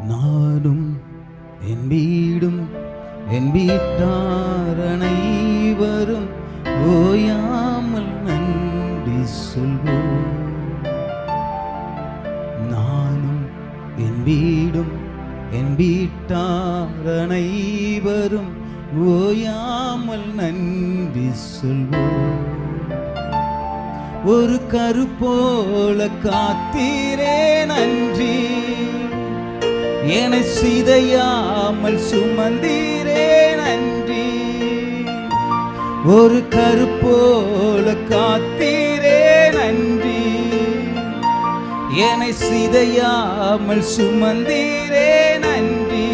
நானும் என் வீடும் என் வீட்டார் அனைவரும் ஓயாமல் நன்றி சொல்வோம். நானும் என் வீடும் என் வீட்டார் அனைவரும் ஓயாமல் நன்றி சொல்வோம். ஒரு கரு போல காத்தீரே நன்றி, என்னை சிதையாமல் சுமந்தீரே நன்றி. ஒரு கரு போல காத்தீரே நன்றி, என்னை சிதையாமல் சுமந்தீரே நன்றி.